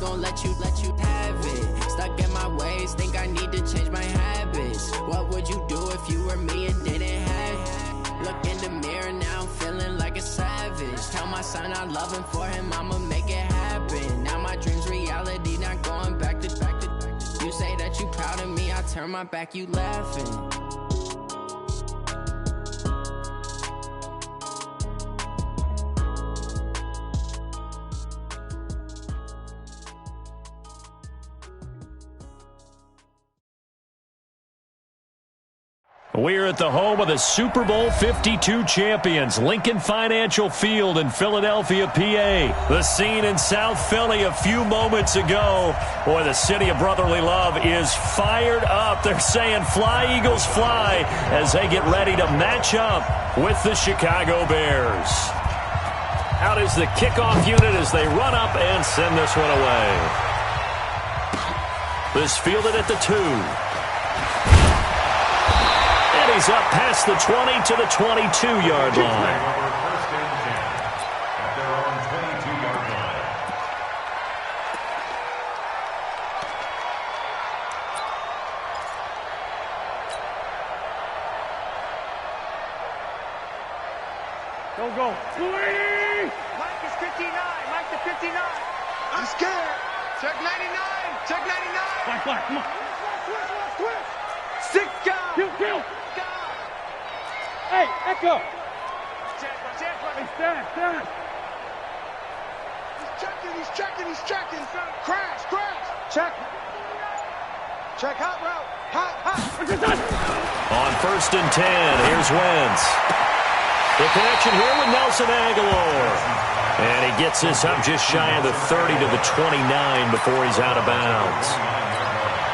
gon' let you have it. Stuck in my ways, think I need to change my habits. What would you do if you were me and didn't have it? Look in the mirror, now I'm feeling like a savage. Tell my son I love him, for him I'ma make it happen. Now my dream's reality, not going back to. You say that you proud of me, I turn my back, you laughing. We're at the home of the Super Bowl 52 champions, Lincoln Financial Field in Philadelphia, PA. The scene in South Philly a few moments ago. Boy, the city of brotherly love is fired up. They're saying, "Fly, Eagles, fly," as they get ready to match up with the Chicago Bears. Out is the kickoff unit as they run up and send this one away. This fielded at the 2. He's up past the 20 to the 22-yard line. Go. Mike is 59. Mike to 59. I'm scared. Check 99. Check 99. Black, come on. Twist. Sick guy. Kill. Hey, Echo! Check. Hey, stand. He's checking. Crash. Check, hot route. On 1st and 10, here's Wentz. The connection here with Nelson Aguilar. And he gets this up just shy of the 30 to the 29 before he's out of bounds.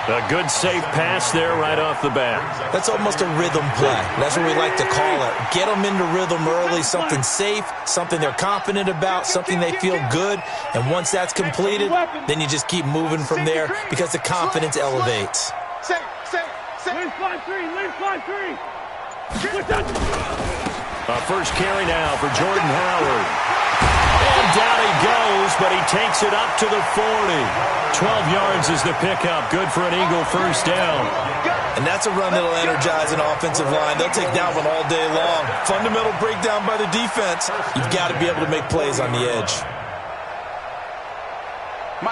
A good, safe pass there right off the bat. That's almost a rhythm play. That's what we like to call it. Get them into rhythm early, something safe, something they're confident about, something they feel good. And once that's completed, then you just keep moving from there because the confidence elevates. Lead fly three. First carry now for Jordan Howard. And down he goes, but he takes it up to the 40. 12 yards is the pickup. Good for an Eagle first down. And that's a run that'll energize an offensive line. They'll take that one all day long. Fundamental breakdown by the defense. You've got to be able to make plays on the edge.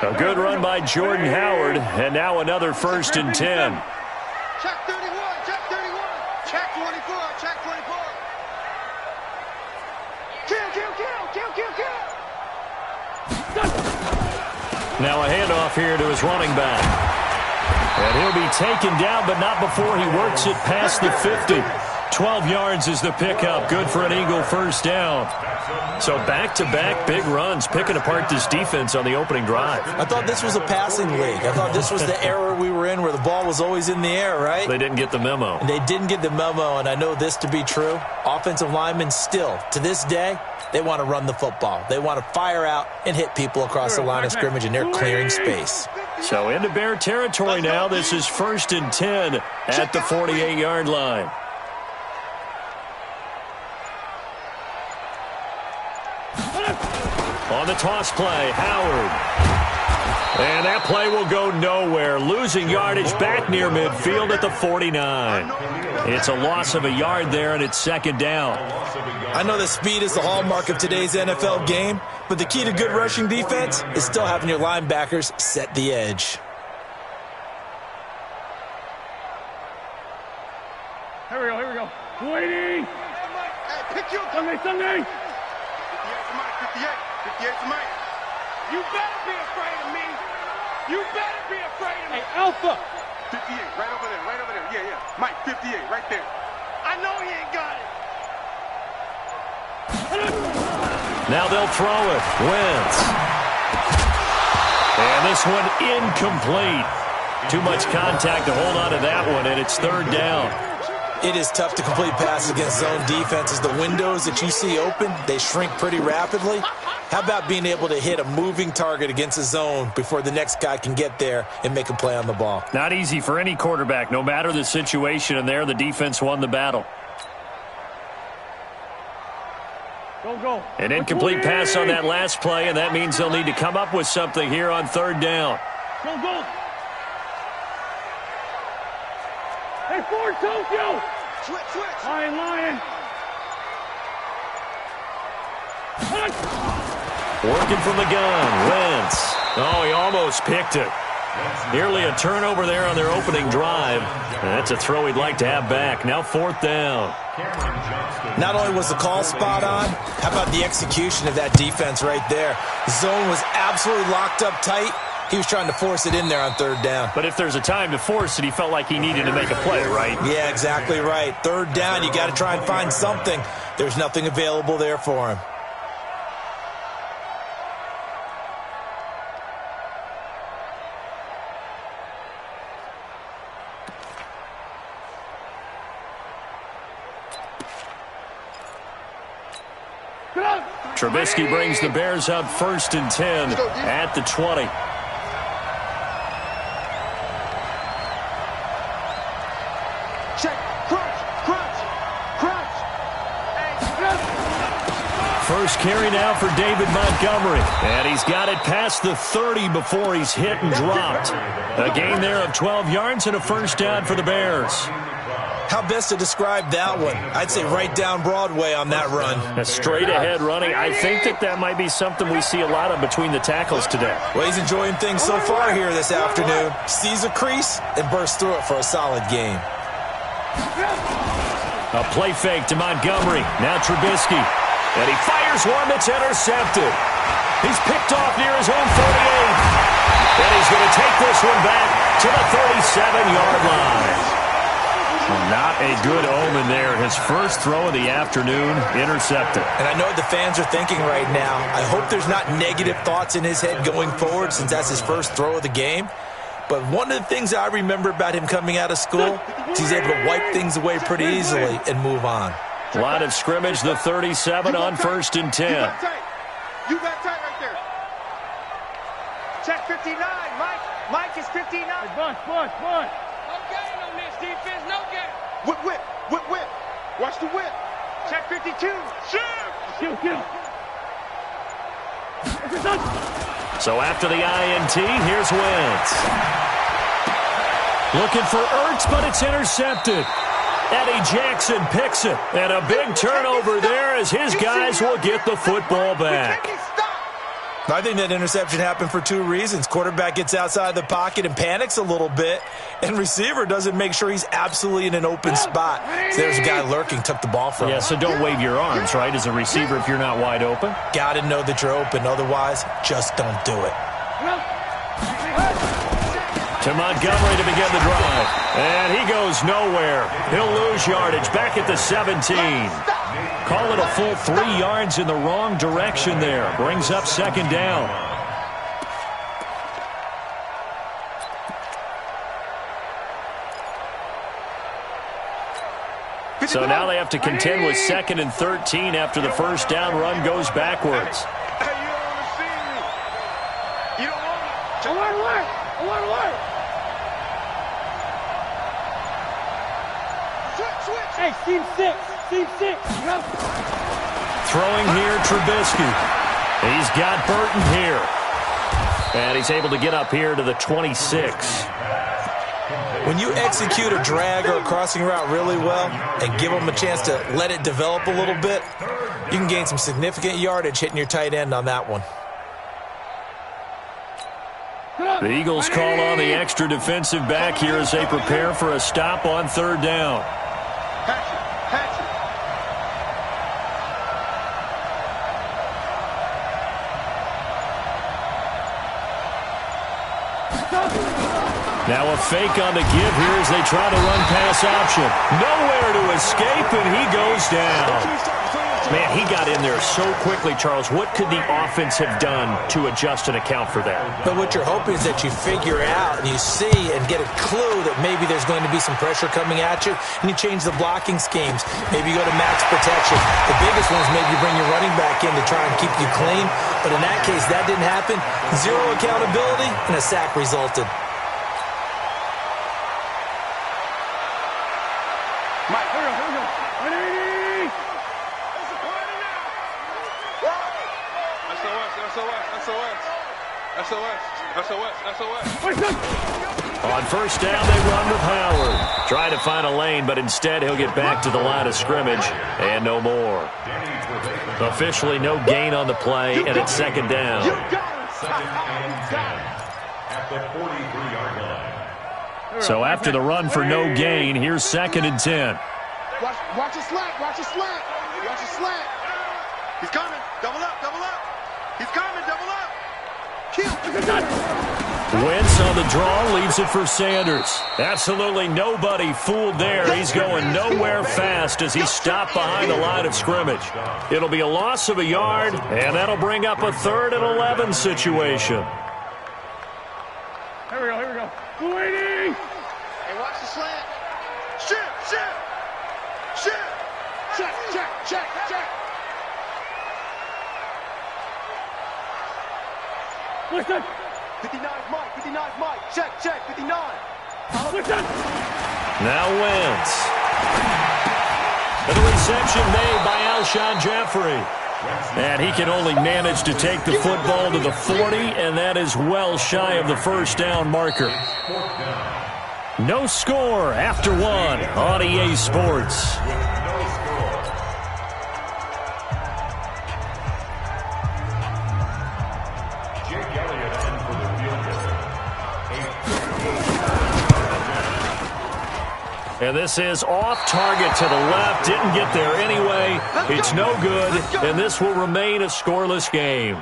A good run by Jordan Howard, and now another 1st and 10. Check 31. Check 24. Check 24. Kill. Now a handoff here to his running back. And he'll be taken down, but not before he works it past the 50. 12 yards is the pickup. Good for an Eagle first down. So back-to-back big runs, picking apart this defense on the opening drive. I thought this was a passing league. I thought this was the era we were in where the ball was always in the air, right? They didn't get the memo. And they didn't get the memo, and I know this to be true. Offensive linemen still, to this day, they want to run the football. They want to fire out and hit people across the line of scrimmage, and they're clearing space. So into Bear territory now. This is 1st and 10 at the 48-yard line. On the toss play, Howard. And that play will go nowhere. Losing yardage back near midfield at the 49. It's a loss of a yard there, and it's 2nd down. I know that speed is the hallmark of today's NFL game, but the key to good rushing defense is still having your linebackers set the edge. Here we go. Waiting. Hey, pick you up. Sunday. 58 to Mike. You better be afraid of me. Hey, Alpha. 58, right over there. Yeah. Mike, 58, right there. I know he ain't got it. Now they'll throw it. Wentz. And this one incomplete. Too much contact to hold on to that one, and it's 3rd down. It is tough to complete passes against zone defenses. The windows that you see open, they shrink pretty rapidly. How about being able to hit a moving target against a zone before the next guy can get there and make a play on the ball? Not easy for any quarterback, no matter the situation, and there the defense won the battle. An incomplete pass on that last play, and that means they'll need to come up with something here on third down. Go. Hey, Ford, Tokyo! Switch. Lion. Working from the gun, Wentz. Oh, he almost picked it. Nearly a turnover there on their opening drive. And that's a throw he'd like to have back. Now fourth down. Not only was the call spot on, how about the execution of that defense right there? The zone was absolutely locked up tight. He was trying to force it in there on third down. But if there's a time to force it, he felt like he needed to make a play, right? Yeah, exactly right. Third down, you got to try and find something. There's nothing available there for him. Trubisky brings the Bears up 1st and 10 at the 20. Check. Crunch. First carry now for David Montgomery. And he's got it past the 30 before he's hit and dropped. A gain there of 12 yards and a first down for the Bears. How best to describe that one? I'd say right down Broadway on that run. A straight-ahead running. I think that might be something we see a lot of between the tackles today. Well, he's enjoying things so far here this afternoon. Sees a crease and bursts through it for a solid game. A play fake to Montgomery. Now Trubisky. And he fires one that's intercepted. He's picked off near his own 38. And he's going to take this one back to the 37-yard line. Well, not a good omen there. His first throw of the afternoon, intercepted. And I know what the fans are thinking right now. I hope there's not negative thoughts in his head going forward since that's his first throw of the game. But one of the things I remember about him coming out of school is he's able to wipe things away pretty easily and move on. Line of scrimmage, the 37 on 1st and 10. You got tight right there. Check 59. Mike is 59. Bunch. Defense, no game. Whip. Watch the whip. Check 52. Shoot. So after the INT, here's Wentz. Looking for Ertz, but it's intercepted. Eddie Jackson picks it. And a big turnover there as his guys will get the football back. I think that interception happened for two reasons. Quarterback gets outside the pocket and panics a little bit, and receiver doesn't make sure he's absolutely in an open spot. So there's a guy lurking, took the ball from him. Yeah, so don't wave your arms, right, as a receiver if you're not wide open. Got to know that you're open. Otherwise, just don't do it. To Montgomery to begin the drive. And he goes nowhere. He'll lose yardage back at the 17. Call it a full 3 yards in the wrong direction there. Brings up second down. So now they have to contend with 2nd and 13 after the first down run goes backwards. Hey, you don't want to see me. You don't want me. Alert. Switch. Hey, team 6. Throwing here, Trubisky. He's got Burton here. And he's able to get up here to the 26. When you execute a drag or a crossing route really well and give them a chance to let it develop a little bit, you can gain some significant yardage hitting your tight end on that one. The Eagles call on the extra defensive back here as they prepare for a stop on third down. Now a fake on the give here as they try to run pass option. Nowhere to escape, and he goes down. Man, he got in there so quickly, Charles. What could the offense have done to adjust and account for that? But what you're hoping is that you figure out and you see and get a clue that maybe there's going to be some pressure coming at you, and you change the blocking schemes. Maybe you go to max protection. The biggest one is maybe you bring your running back in to try and keep you clean. But in that case, that didn't happen. Zero accountability, and a sack resulted. SOS. SOS. On first down, they run with Howard. Trying to find a lane, but instead he'll get back to the line of scrimmage and no more. Officially no gain on the play, and it's second down. So after the run for no gain, here's second and 10. Watch a slant. Watch a slant. He's coming. Double up. He's coming. Double up. Wentz on the draw, leaves it for Sanders. Absolutely nobody fooled there. He's going nowhere fast as he's stopped behind the line of scrimmage. It'll be a loss of a yard, and that'll bring up a 3rd and 11 situation. Here we go. Waiting. Hey, watch the slant. Shit. Check. Listen. 59 Mike. Check. 59. Listen. Now Wentz. And the reception made by Alshon Jeffrey. And he can only manage to take the football to the 40, and that is well shy of the first down marker. No score after one on EA Sports. And this is off target to the left. Didn't get there anyway. It's no good, and this will remain a scoreless game.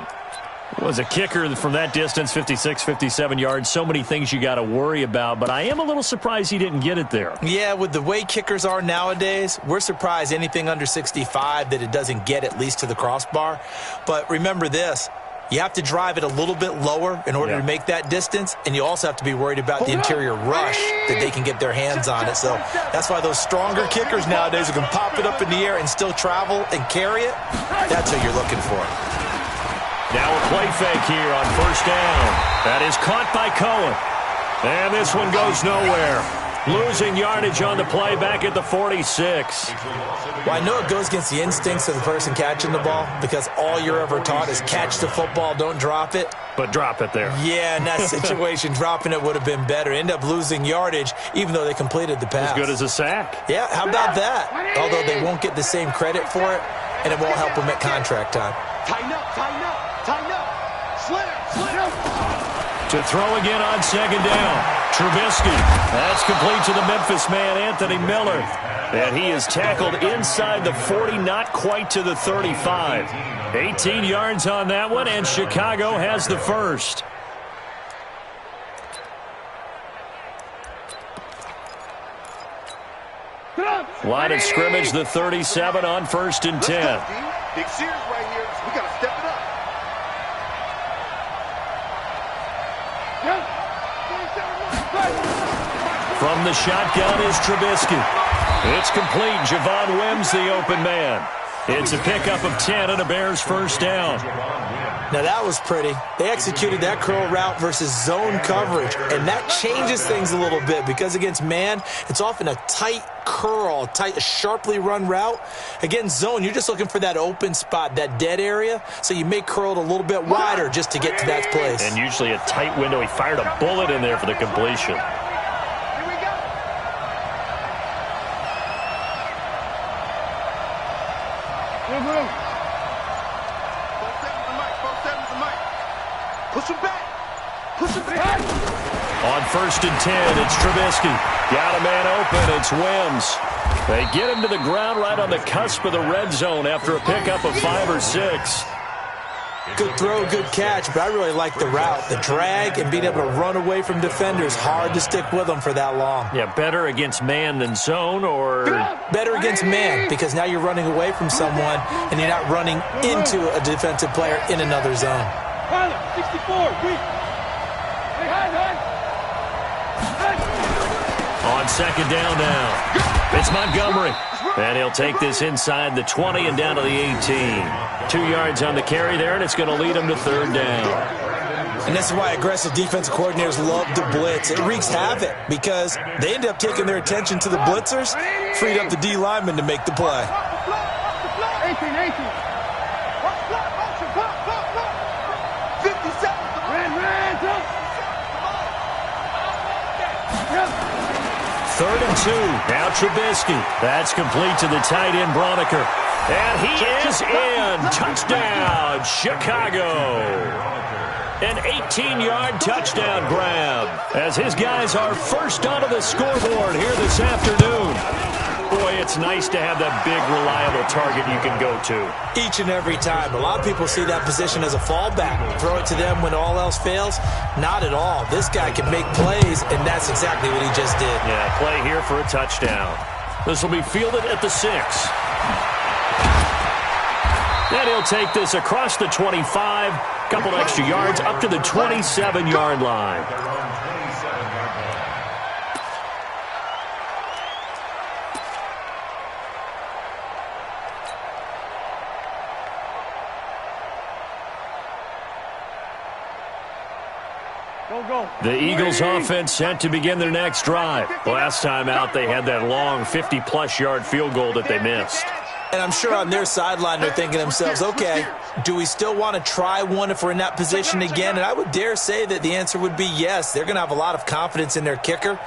Was a kicker from that distance, 56, 57 yards. So many things you got to worry about, but I am a little surprised he didn't get it there. Yeah, with the way kickers are nowadays, we're surprised anything under 65 that it doesn't get at least to the crossbar. But remember this. You have to drive it a little bit lower in order to make that distance, and you also have to be worried about the interior rush that they can get their hands on it. So that's why those stronger kickers nowadays who can pop it up in the air and still travel and carry it, that's what you're looking for. Now a play fake here on first down. That is caught by Cohen. And this one goes nowhere. Losing yardage on the play back at the 46. Well, I know it goes against the instincts of the person catching the ball because all you're ever taught is catch the football, don't drop it. But drop it there. Yeah, in that situation, dropping it would have been better. End up losing yardage even though they completed the pass. As good as a sack. Yeah, how about that? Although they won't get the same credit for it, and it won't help them at contract time. Tighten up. To throw again on second down. Trubisky. That's complete to the Memphis man, Anthony Miller. And he is tackled inside the 40, not quite to the 35. 18 yards on that one, and Chicago has the first. Line of scrimmage, the 37 on first and 10. Big Sears right here. We got to step it up. From the shotgun is Trubisky. It's complete. Javon Wims, the open man. It's a pickup of 10 and a Bears first down. Now that was pretty. They executed that curl route versus zone coverage, and that changes things a little bit because against man, it's often a tight curl, tight, sharply run route. Against zone, you're just looking for that open spot, that dead area, so you may curl it a little bit wider just to get to that place. And usually a tight window. He fired a bullet in there for the completion. On first and 10, it's Trubisky. Got a man open. It's Wims. They get him to the ground right on the cusp of the red zone after a pickup of 5 or 6. Good throw, good catch, but I really like the route. The drag and being able to run away from defenders, hard to stick with them for that long. Yeah, better against man than zone, or? Better against man, because now you're running away from someone and you're not running into a defensive player in another zone. 64, On second down now, it's Montgomery. And he'll take this inside the 20 and down to the 18. 2 yards on the carry there, and it's going to lead him to third down. And this is why aggressive defensive coordinators love to blitz. It wreaks havoc because they end up taking their attention to the blitzers, freed up the D lineman to make the play. 18. 57. 3rd and 2. Now Trubisky. That's complete to the tight end, Broniker. And he is in. Touchdown, Chicago. An 18-yard touchdown grab as his guys are first onto the scoreboard here this afternoon. Boy, it's nice to have that big, reliable target you can go to. Each and every time. A lot of people see that position as a fallback. Throw it to them when all else fails. Not at all. This guy can make plays, and that's exactly what he just did. Yeah, play here for a touchdown. This will be fielded at the 6. And he'll take this across the 25. Couple extra yards up to the 27-yard line. The Eagles offense set to begin their next drive. Last time out, they had that long 50-plus yard field goal that they missed. And I'm sure on their sideline they're thinking to themselves, okay, do we still want to try one if we're in that position again? And I would dare say that the answer would be yes. They're going to have a lot of confidence in their kicker.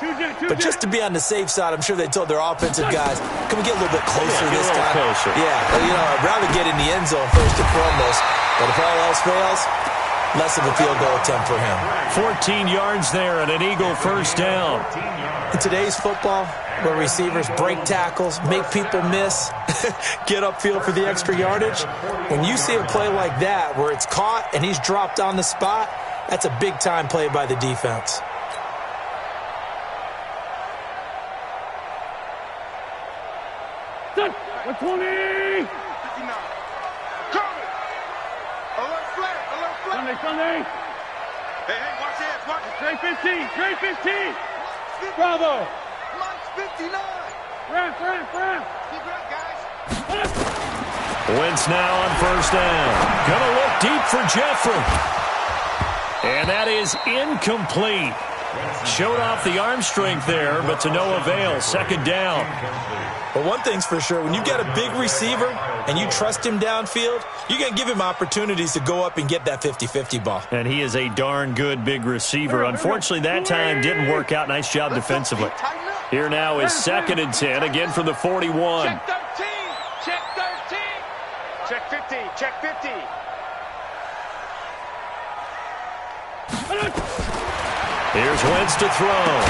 But just to be on the safe side, I'm sure they told their offensive guys, can we get a little bit closer this time? Closer. Yeah, you know, I'd rather get in the end zone first and foremost. But if all else fails, less of a field goal attempt for him. 14 yards there and an Eagle first down. In today's football, where receivers break tackles, make people miss, get upfield for the extra yardage, when you see a play like that where it's caught and he's dropped on the spot, that's a big-time play by the defense. Set. 20. Sunday. Hey, watch this. Watch it. Trey 15. Trey 15. Bravo. Mike's 59. Rap. Keep it up, guys. Wentz now on first down. Gonna look deep for Jeffrey. And that is incomplete. Showed off the arm strength there, but to no avail. Second down. But one thing's for sure, when you got a big receiver and you trust him downfield, you're going to give him opportunities to go up and get that 50-50 ball. And he is a darn good big receiver. Unfortunately, that time didn't work out. Nice job defensively. Here now is 2nd and 10, again from the 41. Check 13. Check 13. Check 15. Check 15. Here's Wentz to throw.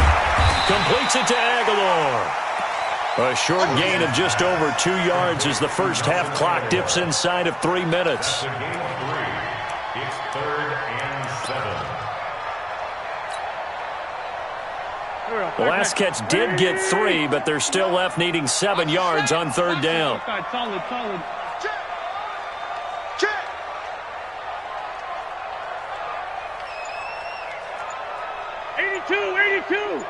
Completes it to Aguilar. A short gain of just over 2 yards as the first half clock dips inside of 3 minutes. It's 3rd and 7. The last catch did get 3, but they're still left needing 7 yards on 3rd down. Solid. Check. 82.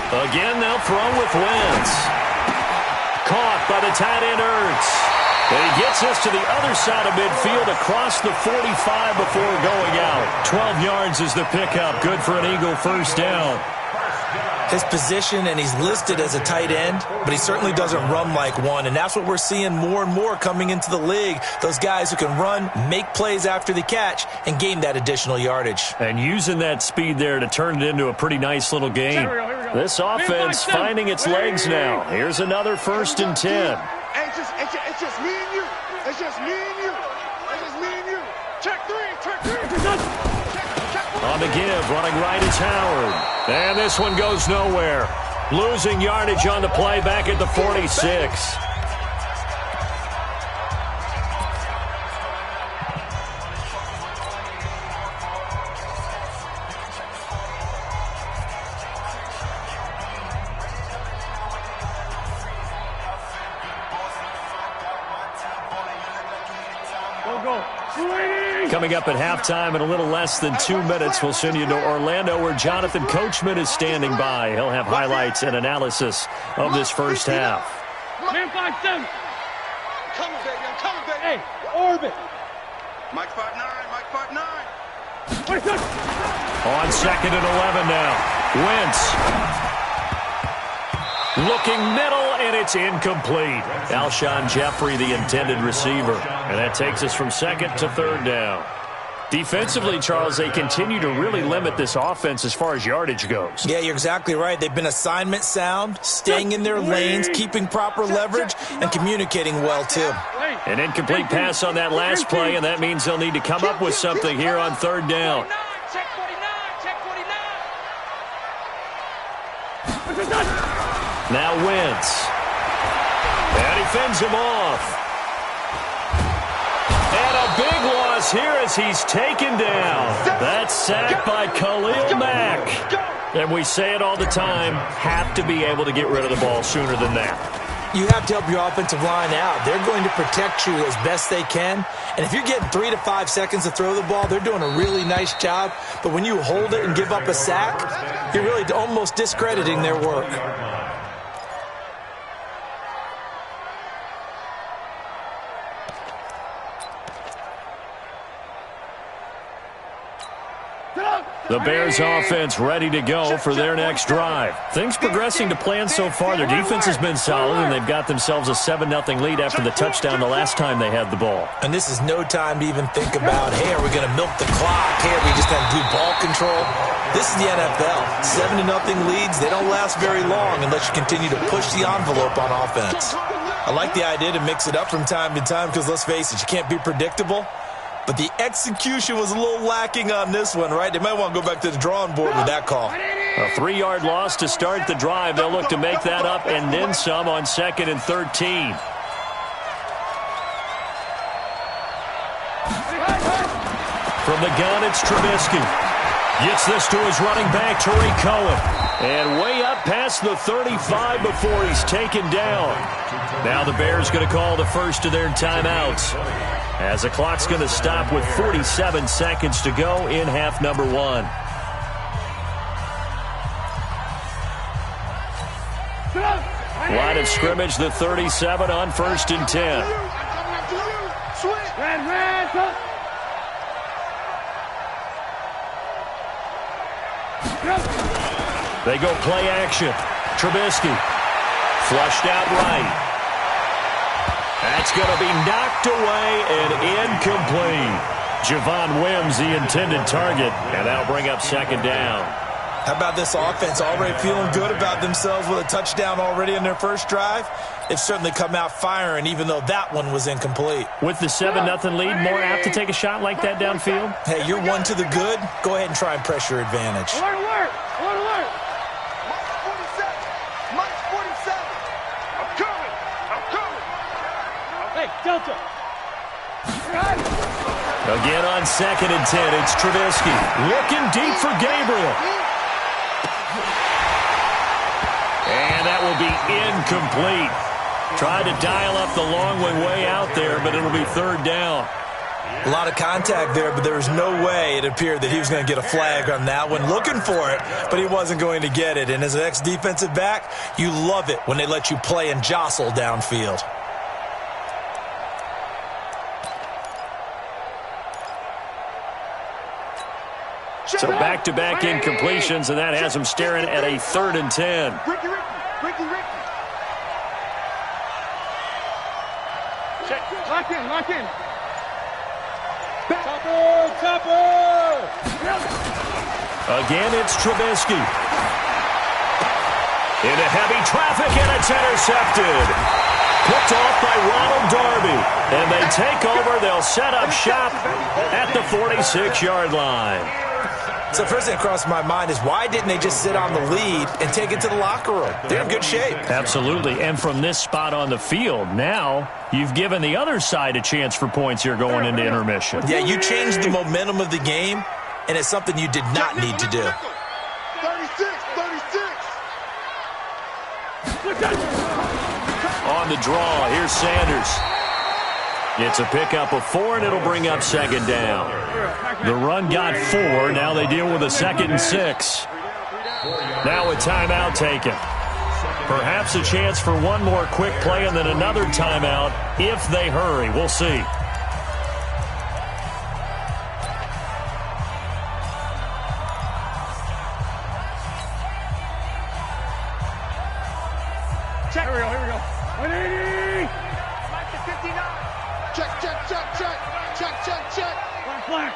Again, they'll throw with Wentz. Caught by the tight end Ertz. And he gets us to the other side of midfield across the 45 before going out. 12 yards is the pickup. Good for an Eagle first down. His position, and he's listed as a tight end, but he certainly doesn't run like one, and that's what we're seeing more and more coming into the league. Those guys who can run, make plays after the catch, and gain that additional yardage. And using that speed there to turn it into a pretty nice little game. This offense finding its legs now. Here's another 1st and 10. It's just me and you. It's just me and you. It's just me and you. Check 3. On the give, running right is Howard. And this one goes nowhere. Losing yardage on the play back at the 46. Coming up at halftime in a little less than 2 minutes, we'll send you to Orlando where Jonathan Coachman is standing by. He'll have highlights and analysis of this first half. Man 5-7. I'm coming, baby. Hey, orbit. Mike 5-9. On 2nd and 11 now. Wentz. Looking middle, and it's incomplete. Alshon Jeffrey, the intended receiver. And that takes us from 2nd to 3rd down. Defensively, Charles, they continue to really limit this offense as far as yardage goes. Yeah, you're exactly right. They've been assignment sound, staying in their lanes, keeping proper leverage, and communicating well, too. An incomplete pass on that last play, and that means they'll need to come up with something here on third down. Now Wentz. And he fends him off. And a big loss here as he's taken down. That's sacked by Khalil Mack. And we say it all the time, have to be able to get rid of the ball sooner than that. You have to help your offensive line out. They're going to protect you as best they can. And if you're getting 3 to 5 seconds to throw the ball, they're doing a really nice job. But when you hold it and give up a sack, you're really almost discrediting their work. The Bears offense ready to go for their next drive. Things progressing to plan so far. Their defense has been solid, and they've got themselves a 7-0 lead after the touchdown the last time they had the ball. And this is no time to even think about, hey, are we going to milk the clock? Hey, are we just going to do ball control? This is the NFL. 7-0 leads, they don't last very long unless you continue to push the envelope on offense. I like the idea to mix it up from time to time because, let's face it, you can't be predictable. But the execution was a little lacking on this one, right? They might want to go back to the drawing board with that call. A 3-yard loss to start the drive. They'll look to make that up and then some on 2nd and 13. From the gun, it's Trubisky. Gets this to his running back, Tariq Cohen. And way up past the 35 before he's taken down. Now the Bears going to call the first of their timeouts, as the clock's going to stop with 47 seconds to go in half number 1. Line of scrimmage, the 37 on 1st and 10. They go play action. Trubisky flushed out right. That's going to be knocked away and incomplete. Javon Wims, the intended target, and that'll bring up 2nd down. How about this offense already feeling good about themselves with a touchdown already in their first drive? They've certainly come out firing, even though that one was incomplete. With the 7-0 lead, more apt to take a shot like that downfield? Hey, you're one to the good. Go ahead and try and press your advantage. Alert! Mike 47! I'm coming! Hey, Delta! Again on 2nd and 10, it's Trubisky. Looking deep for Gabriel. And that will be incomplete. Tried to dial up the long way out there, but it'll be 3rd down. A lot of contact there, but there was no way it appeared that he was going to get a flag on that one. Looking for it, but he wasn't going to get it. And as an ex-defensive back, you love it when they let you play and jostle downfield. So back-to-back incompletions, and that has him staring at a 3rd and 10. Ricky. Lock in. Topper! Again, it's Trubisky. Into heavy traffic, and it's intercepted. Picked off by Ronald Darby. And they take over. They'll set up shop at the 46-yard line. So first thing that crossed my mind is, why didn't they just sit on the lead and take it to the locker room? They're in good shape. Absolutely. And from this spot on the field, now you've given the other side a chance for points here going into intermission. Yeah, you changed the momentum of the game, and it's something you did not need to do. 36. On the draw, here's Sanders. It's a pickup of 4, and it'll bring up 2nd down. The run got 4. Now they deal with a 2nd and 6. Now a timeout taken. Perhaps a chance for one more quick play and then another timeout if they hurry. We'll see. Here we go. 180! Check. Flag.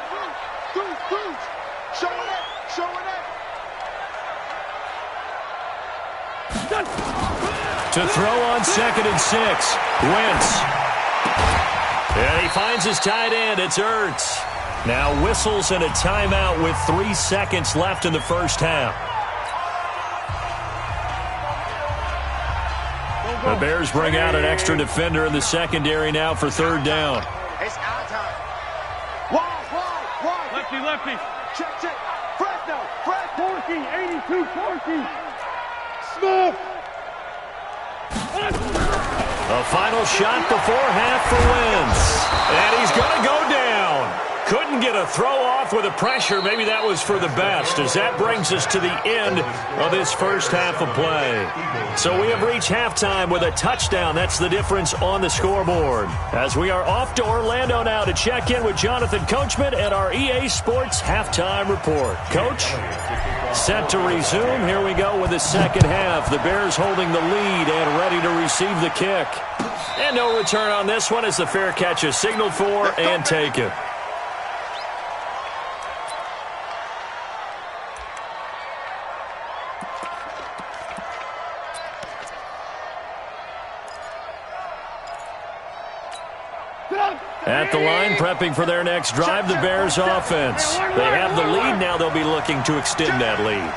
To throw on 2nd and 6. Wentz. And he finds his tight end. It's Ertz. Now whistles and a timeout with 3 seconds left in the first half. The Bears bring out an extra defender in the secondary now for 3rd down. It's our time. Wide. Lefty. Check. Fresno. Corky, 82, Corky. Smith. A final shot before half for Wentz. And he's going to go down. Couldn't get a throw off with the pressure. Maybe that was for the best, as that brings us to the end of this first half of play. So we have reached halftime with a touchdown. That's the difference on the scoreboard. As we are off to Orlando now to check in with Jonathan Coachman and our EA Sports halftime report. Coach, set to resume. Here we go with the second half. The Bears holding the lead and ready to receive the kick. And no return on this one as the fair catch is signaled for and taken. At the line, prepping for their next drive, the Bears offense. They have the lead. Now they'll be looking to extend that lead.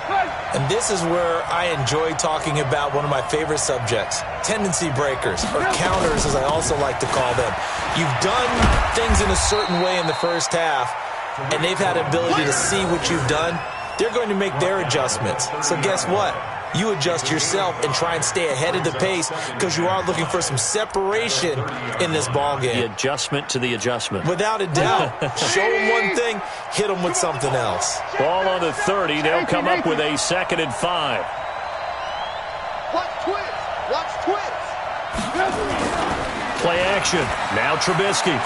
And this is where I enjoy talking about one of my favorite subjects, tendency breakers, or counters as I also like to call them. You've done things in a certain way in the first half, and they've had the ability to see what you've done. They're going to make their adjustments. So guess what? You adjust yourself and try and stay ahead of the pace because you are looking for some separation in this ball game. The adjustment to the adjustment. Without a doubt. Show them one thing, hit them with something else. Ball on the 30. They'll come up with a 2nd and 5. Watch twist. Play action. Now Trubisky.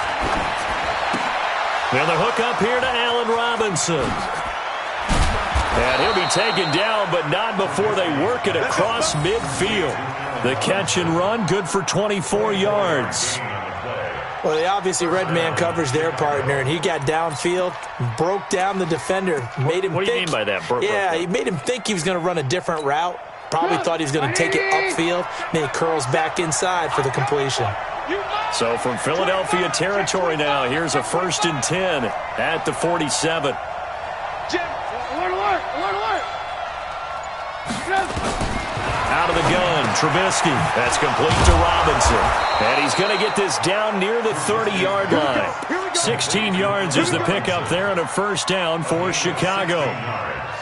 Now the hook up here to Allen Robinson. And he'll be taken down, but not before they work it across midfield. The catch and run, good for 24 yards. Well, they obviously read man coverage their partner, and he got downfield, broke down the defender, made him What do you mean by that? He made him think he was going to run a different route. Probably thought he was going to take it upfield. Then he curls back inside for the completion. So from Philadelphia territory now, here's a 1st and 10 at the 47. Alert. Out of the gun, Trubisky. That's complete to Robinson. And he's going to get this down near the 30-yard line. 16 yards is the pickup there and a 1st down for Chicago.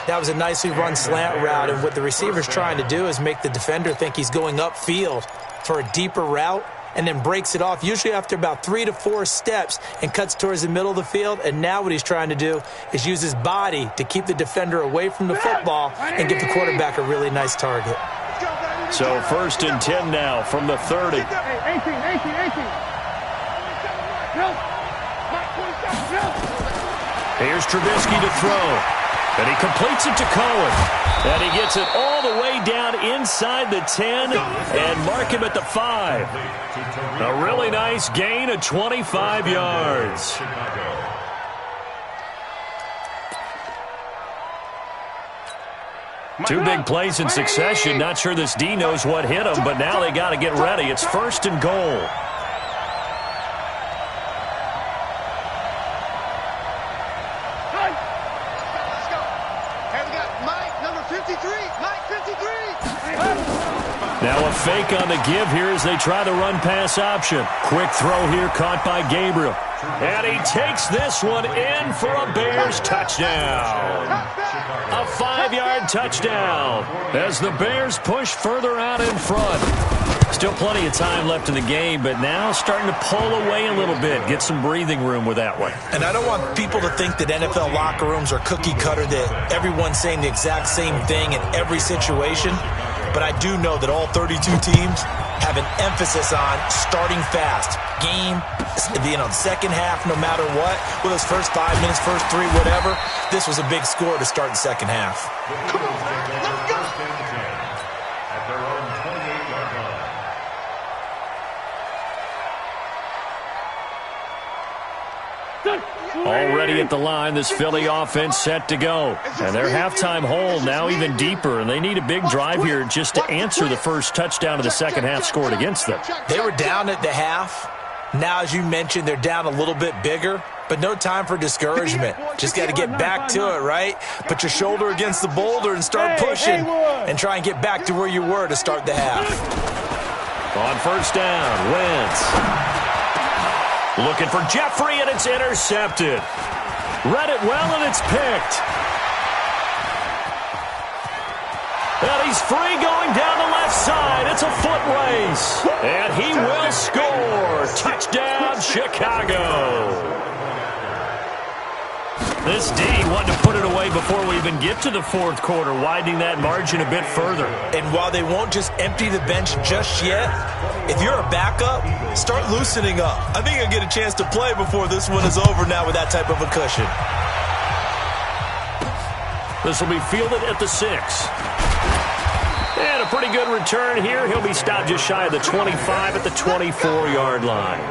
That was a nicely run slant route, and what the receiver's trying to do is make the defender think he's going upfield for a deeper route, and then breaks it off, usually after about 3 to 4 steps, and cuts towards the middle of the field. And now what he's trying to do is use his body to keep the defender away from the football and give the quarterback a really nice target. So 1st and 10 now from the 30. 18. Here's Trubisky to throw. And he completes it to Cohen. And he gets it all the way down inside the 10 and mark him at the 5. A really nice gain of 25 yards. Two big plays in succession. Not sure this D knows what hit him, but now they got to get ready. It's 1st and goal. Now a fake on the give here as they try the run-pass option. Quick throw here caught by Gabriel. And he takes this one in for a Bears touchdown. A 5-yard touchdown as the Bears push further out in front. Still plenty of time left in the game, but now starting to pull away a little bit. Get some breathing room with that one. And I don't want people to think that NFL locker rooms are cookie cutter, that everyone's saying the exact same thing in every situation. But I do know that all 32 teams have an emphasis on starting fast. Game, the second half, no matter what. With those first 5 minutes, first 3, whatever. This was a big score to start the second half. Come on, let's go. Already at the line, this Philly offense set to go. And their halftime hole now even deeper, and they need a big drive here just to answer the first touchdown of the second half scored against them. They were down at the half. Now, as you mentioned, they're down a little bit bigger, but no time for discouragement. Just got to get back to it, right? Put your shoulder against the boulder and start pushing and try and get back to where you were to start the half. On first down, Wentz. Looking for Jeffrey, and it's intercepted. Read it well, and it's picked. And he's free going down the left side. It's a foot race. And he will score. Touchdown, Chicago. This D wanted to put it away before we even get to the fourth quarter, widening that margin a bit further. And while they won't just empty the bench just yet, if you're a backup, start loosening up. I think you'll get a chance to play before this one is over now with that type of a cushion. This will be fielded at the 6. And a pretty good return here. He'll be stopped just shy of the 25 at the 24-yard line.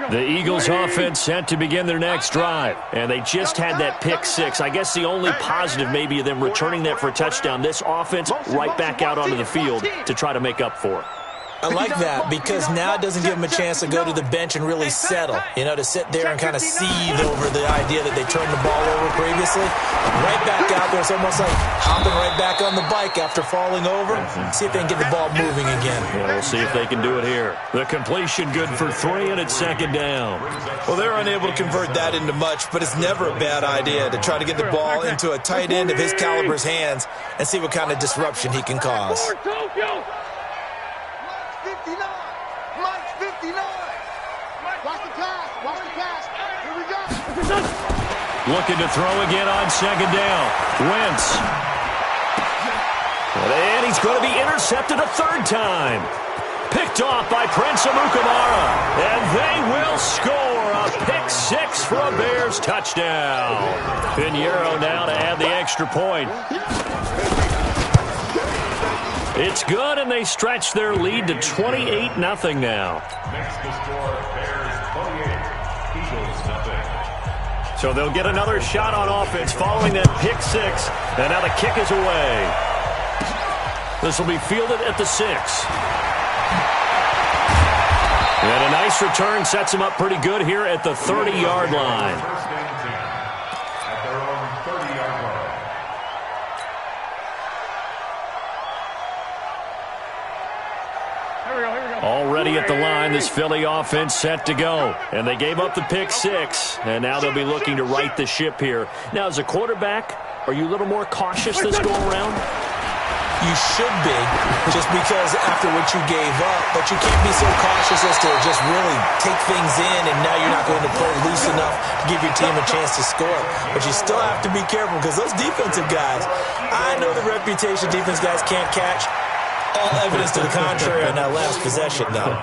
The Eagles offense set to begin their next drive, and they just had that pick 6. I guess the only positive maybe of them returning that for a touchdown. This offense right back out onto the field to try to make up for it. I like that because now it doesn't give them a chance to go to the bench and really settle, to sit there and kind of seethe over the idea that they turned the ball over previously. Right back out there. It's almost like hopping right back on the bike after falling over. See if they can get the ball moving again. Yeah, we'll see if they can do it here. The completion good for 3, and it's second down. Well, they're unable to convert that into much, but it's never a bad idea to try to get the ball into a tight end of his caliber's hands and see what kind of disruption he can cause. 59. Mike's 59. Watch the pass. Watch the pass. Here we go. Looking to throw again on second down. Wentz. And he's going to be intercepted a third time. Picked off by Prince Amukamara. And they will score a pick 6 for a Bears touchdown. Pinheiro now to add the extra point. It's good, and they stretch their lead to 28-0 now. So they'll get another shot on offense following that pick 6, and now the kick is away. This will be fielded at the 6. And a nice return sets him up pretty good here at the 30-yard line. Already at the line, this Philly offense set to go. And they gave up the pick 6, and now they'll be looking to right the ship here. Now, as a quarterback, are you a little more cautious this go-around? You should be, just because after what you gave up, but you can't be so cautious as to just really take things in, and now you're not going to play loose enough to give your team a chance to score. But you still have to be careful because those defensive guys, I know the reputation defense guys can't catch. All evidence to the contrary on that last possession, though.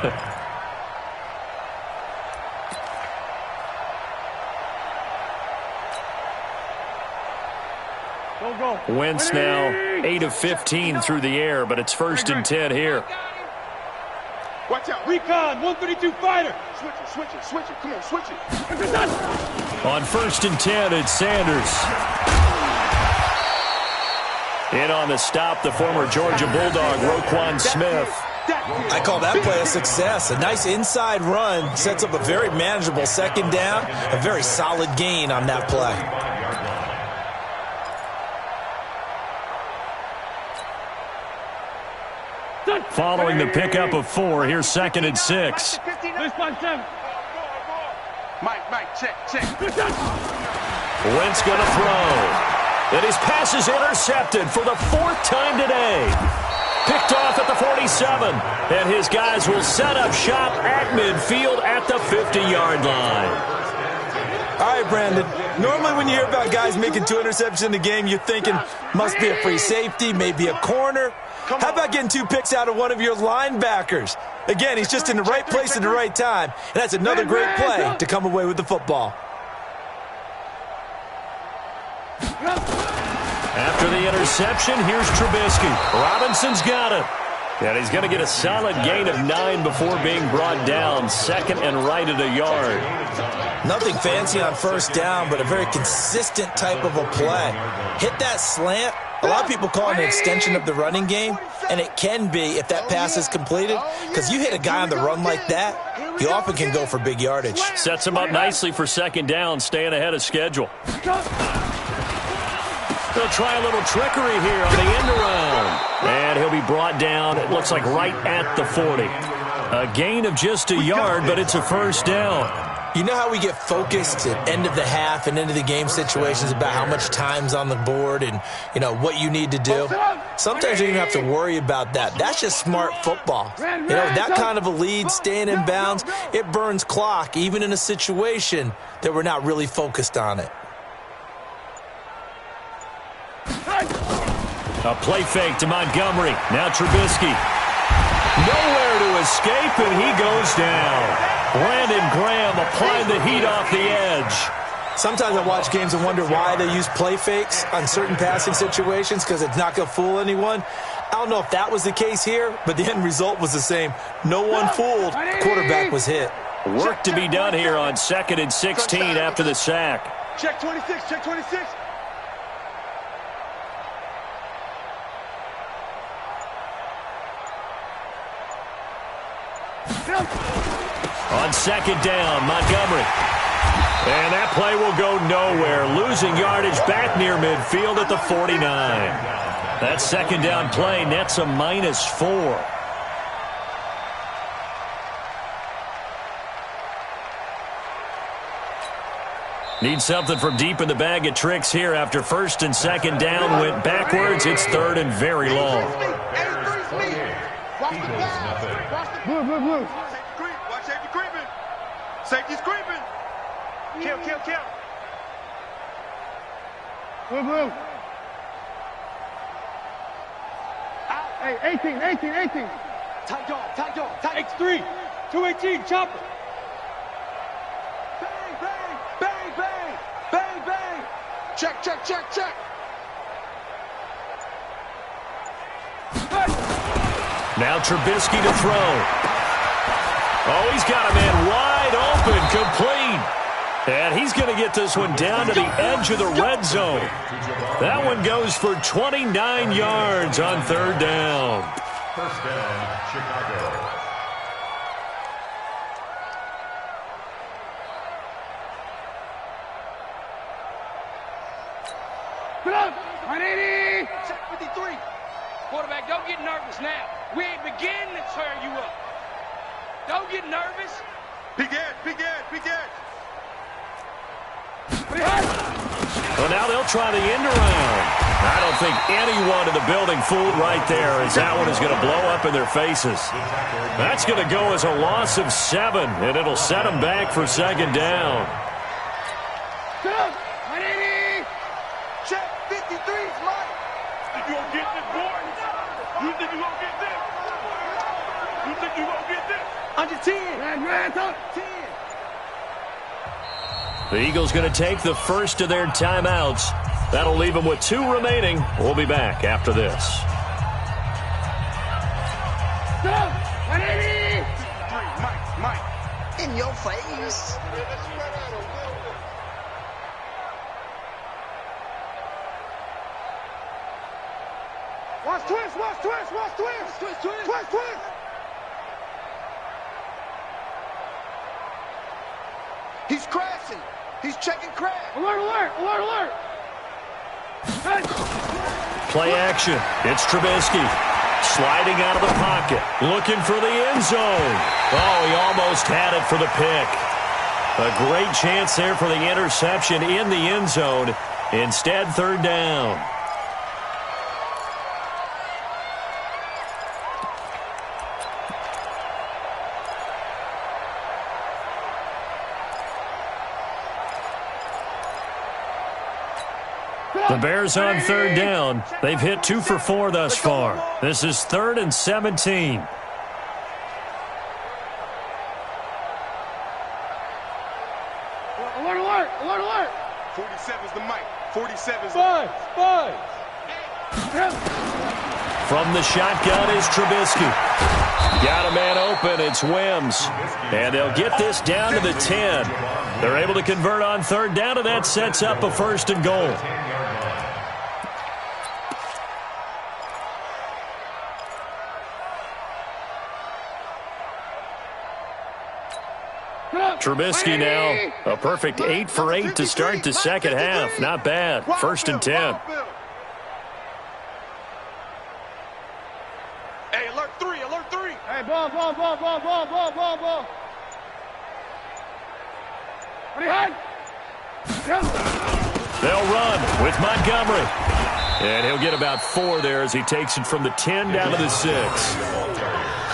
Wentz now 8 of 15 through the air, but it's 1st and 10 here. Watch out. Recon, 132 fighter. Switch it. Come on, switch it. On 1st and 10, it's Sanders. In on the stop, the former Georgia Bulldog, Roquan Smith. I call that play a success. A nice inside run sets up a very manageable second down. A very solid gain on that play. Following the pickup of 4, here's 2nd and 6. Mike, check. Wentz going to throw. And his pass is intercepted for the 4th time today. Picked off at the 47. And his guys will set up shop at midfield at the 50-yard line. All right, Brandon. Normally when you hear about guys making 2 interceptions in the game, you're thinking must be a free safety, maybe a corner. How about getting 2 picks out of one of your linebackers? Again, he's just in the right place at the right time. And that's another great play to come away with the football. After the interception, here's Trubisky. Robinson's got it. And he's going to get a solid gain of 9 before being brought down. Second and right at a yard. Nothing fancy on first down, but a very consistent type of a play. Hit that slant. A lot of people call it an extension of the running game, and it can be if that pass is completed, because you hit a guy on the run like that, he often can go for big yardage. Sets him up nicely for second down, staying ahead of schedule. They'll try a little trickery here on the end around. And he'll be brought down, it looks like right at the 40. A gain of just a yard, but it's a first down. You know how we get focused at end of the half and end of the game situations about how much time's on the board and, you know, what you need to do? Sometimes you don't even have to worry about that. That's just smart football. You know, that kind of a lead, staying in bounds, it burns clock, even in a situation that we're not really focused on it. A play fake to Montgomery. Now Trubisky. Nowhere to escape, and he goes down. Brandon Graham applying the heat off the edge. Sometimes I watch games and wonder why they use play fakes on certain passing situations, because it's not going to fool anyone. I don't know if that was the case here, but the end result was the same. No one fooled. The quarterback was hit. Work to be done here on 2nd and 16 after the sack. Check 26, check 26. On second down, Montgomery. And that play will go nowhere. Losing yardage back near midfield at the 49. That second down play nets a -4. Need something from deep in the bag of tricks here after first and second down went backwards. It's third and very long. Blue. Watch safety creeping. Safety's creeping. Kill. Blue. Out. Hey, 18. Tight dog. X3. 218, chopper. Bang. Check. Now Trubisky to throw. Oh, he's got a man wide open, complete. And he's going to get this one down to the edge of the red zone. That one goes for 29 yards on third down. First down, Chicago. Put up, 180. Check 53. Quarterback, don't get nervous now. We ain't beginning to tear you up. Don't get nervous. Big edge. Well, now they'll try the end around. I don't think anyone in the building fooled right there, as that one is going to blow up in their faces. That's going to go as a loss of 7, and it'll set them back for second down. Go, 180. Check 53's Mike. Think you gonna get this, boy? You think you gonna get this? You think you gonna get this? Under 10. Red, 10. The Eagles going to take the first of their timeouts. That'll leave them with 2 remaining. We'll be back after this. Go, 180. Mike. In your face. Watch twist. He's crashing. He's checking crash. Alert. Play action. It's Trubisky. Sliding out of the pocket. Looking for the end zone. Oh, he almost had it for the pick. A great chance there for the interception in the end zone. Instead, third down. The Bears on third down. They've hit 2 for 4 thus far. This is 3rd and 17. Alert. 47's the mic. 47's the mic. Five. From the shotgun is Trubisky. Got a man open. It's Wims. And they'll get this down to the 10. They're able to convert on third down, and that sets up a 1st and goal. Trubisky now a perfect 8 for 8 to start the second half. Not bad. 1st and 10. Hey, alert 3, alert 3. Hey, ball. They'll run with Montgomery. And he'll get about 4 there as he takes it from the 10 down to the 6.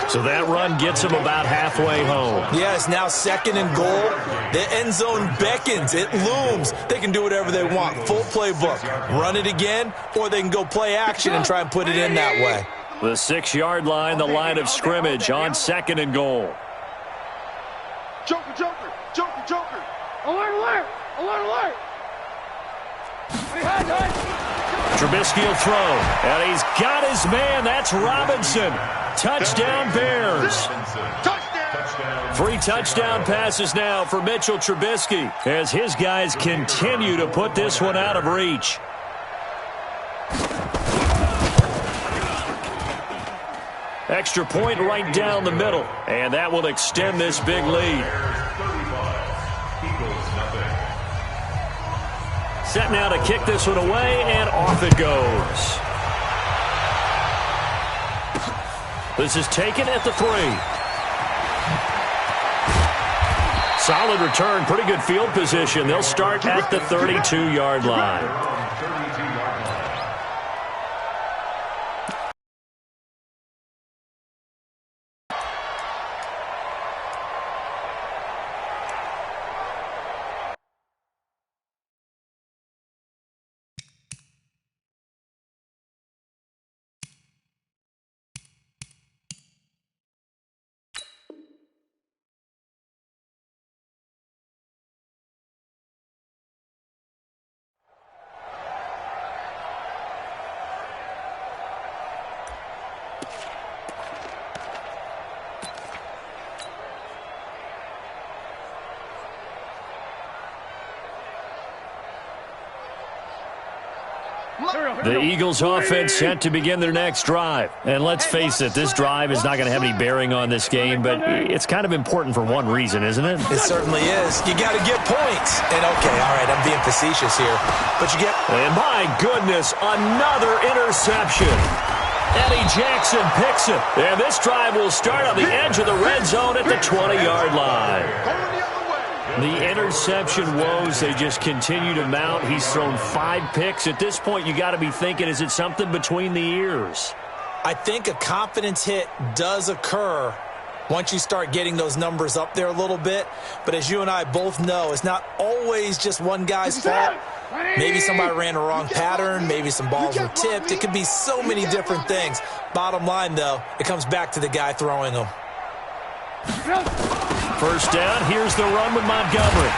So that run gets him about halfway home. Yeah, it's now 2nd and goal. The end zone beckons. It looms. They can do whatever they want. Full playbook. Run it again, or they can go play action and try and put it in that way. The 6-yard line, the line of scrimmage on 2nd and goal. Joker. Alert. Trubisky will throw, and he's got his man. That's Robinson. Touchdown, Bears. Touchdown. 3 touchdown passes now for Mitchell Trubisky as his guys continue to put this one out of reach. Extra point right down the middle, and that will extend this big lead. Set now to kick this one away, and off it goes. This is taken at the 3. Solid return, pretty good field position. They'll start at the 32-yard line. The Eagles offense set to begin their next drive. And let's face it, this drive is not going to have any bearing on this game, but it's kind of important for one reason, isn't it? It certainly is. You got to get points. And okay, all right, I'm being facetious here, but you get... And my goodness, another interception. Eddie Jackson picks it. And this drive will start on the edge of the red zone at the 20-yard line. The interception woes, they just continue to mount. He's thrown 5 picks. At this point, you got to be thinking, is it something between the ears? I think a confidence hit does occur once you start getting those numbers up there a little bit. But as you and I both know, it's not always just one guy's fault. Maybe somebody ran a wrong pattern. Maybe some balls were tipped. It could be so many different things. Bottom line, though, it comes back to the guy throwing them. First down, here's the run with Montgomery.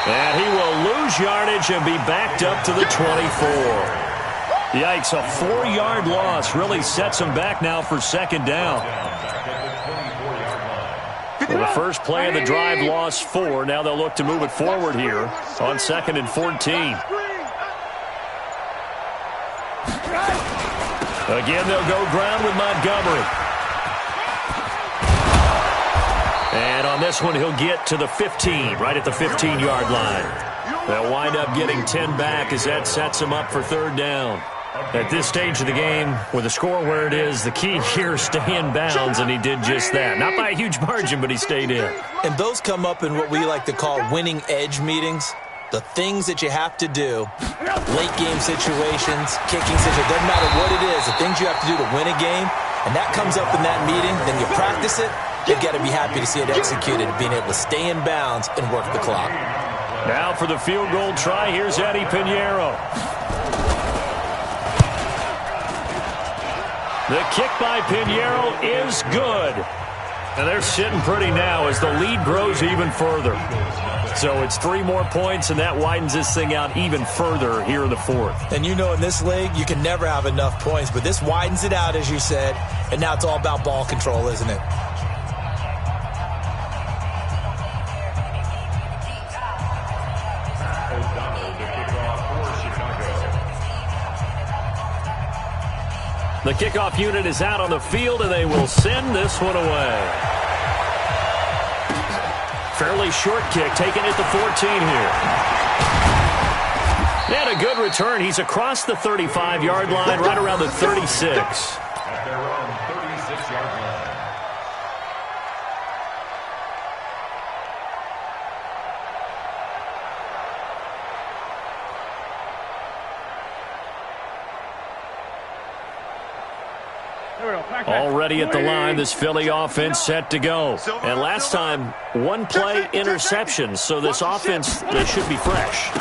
And he will lose yardage and be backed up to the 24. Yikes, a 4-yard loss really sets him back now for 2nd down. Well, the first play of the drive lost 4. Now they'll look to move it forward here on 2nd and 14. Again, they'll go ground with Montgomery. And on this one, he'll get to the 15, right at the 15-yard line. They'll wind up getting 10 back as that sets him up for 3rd down. At this stage of the game, with the score where it is, the key here is stay in bounds, and he did just that. Not by a huge margin, but he stayed in. And those come up in what we like to call winning edge meetings. The things that you have to do, late game situations, kicking situations, doesn't matter what it is, the things you have to do to win a game, and that comes up in that meeting, then you practice it. You've got to be happy to see it executed, being able to stay in bounds and work the clock. Now for the field goal try, here's Eddie Pinheiro. The kick by Pinheiro is good. And they're sitting pretty now as the lead grows even further. So it's 3 more points, and that widens this thing out even further here in the 4th. And you know in this league, you can never have enough points, but this widens it out, as you said, and now it's all about ball control, isn't it? The kickoff unit is out on the field, and they will send this one away. Fairly short kick, taken at the 14 here. And a good return. He's across the 35-yard line, right around the 36. At their own 36-yard line. Already at the line, this Philly offense set to go. And last time, 1 play interception, so this offense, they should be fresh.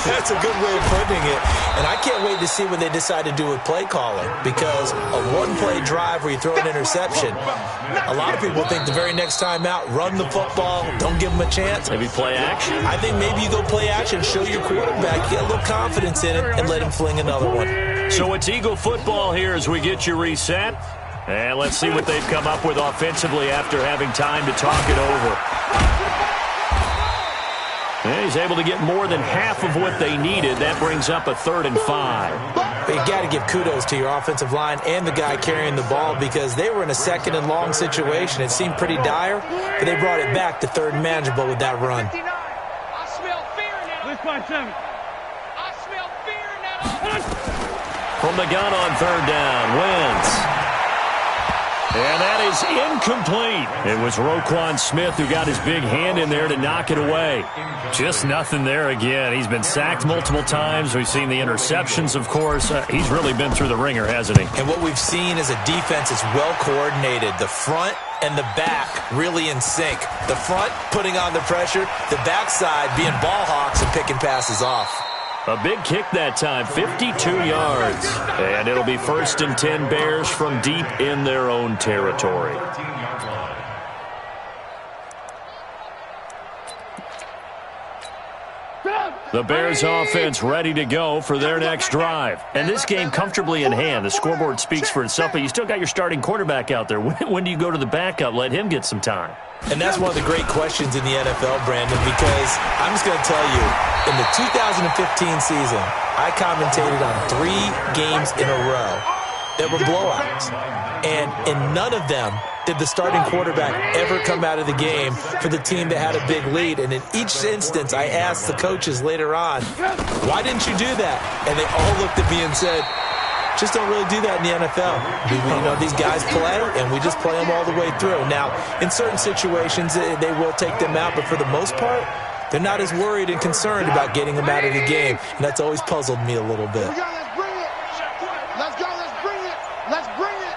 That's a good way of putting it. And I can't wait to see what they decide to do with play calling, because a 1-play drive where you throw an interception, a lot of people think the very next time out, run the football, don't give them a chance. Maybe play action? I think maybe you go play action, show your quarterback, get a little confidence in it, and let him fling another one. So it's Eagle football here as we get you reset. And let's see what they've come up with offensively after having time to talk it over. And he's able to get more than half of what they needed. That brings up a 3rd and 5. But you got to give kudos to your offensive line and the guy carrying the ball, because they were in a 2nd and long situation. It seemed pretty dire, but they brought it back to 3rd and manageable with that run. I smell fear now. Let's find 7. I smell fear now. From the gun on 3rd down, Wentz. And that is incomplete. It was Roquan Smith who got his big hand in there to knock it away. Just nothing there again. He's been sacked multiple times. We've seen the interceptions, of course. He's really been through the ringer, hasn't he? And what we've seen is a defense that's well coordinated. The front and the back really in sync. The front putting on the pressure, the backside being ball hawks and picking passes off. A big kick that time, 52 yards. And it'll be 1st and 10 Bears from deep in their own territory. The Bears offense ready to go for their next drive. And this game comfortably in hand. The scoreboard speaks for itself, but you still got your starting quarterback out there. When do you go to the backup? Let him get some time. And that's one of the great questions in the NFL, Brandon, because I'm just going to tell you, in the 2015 season, I commentated on 3 games in a row that were blowouts. And in none of them did the starting quarterback ever come out of the game for the team that had a big lead. And in each instance, I asked the coaches later on, why didn't you do that? And they all looked at me and said, just don't really do that in the NFL. You know, these guys play, and we just play them all the way through. Now, in certain situations, they will take them out, but for the most part, they're not as worried and concerned about getting them out of the game. And that's always puzzled me a little bit. Let's bring it. Let's go. Let's bring it. Let's bring it.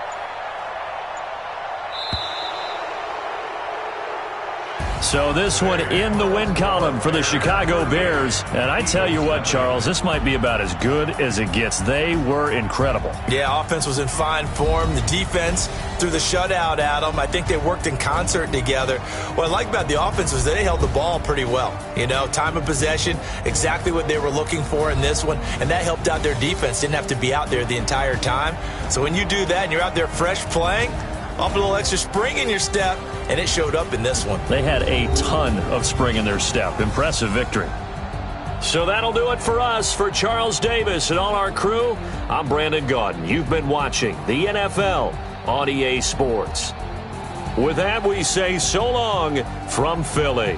So this one in the win column for the Chicago Bears. And I tell you what, Charles, this might be about as good as it gets. They were incredible. Yeah, offense was in fine form. The defense threw the shutout at them. I think they worked in concert together. What I like about the offense was they held the ball pretty well. You know, time of possession, exactly what they were looking for in this one. And that helped out their defense. Didn't have to be out there the entire time. So when you do that and you're out there fresh playing, off a little extra spring in your step, and it showed up in this one. They had a ton of spring in their step. Impressive victory. So that'll do it for us. For Charles Davis and all our crew, I'm Brandon Gaudin. You've been watching the NFL on EA Sports. With that, we say so long from Philly.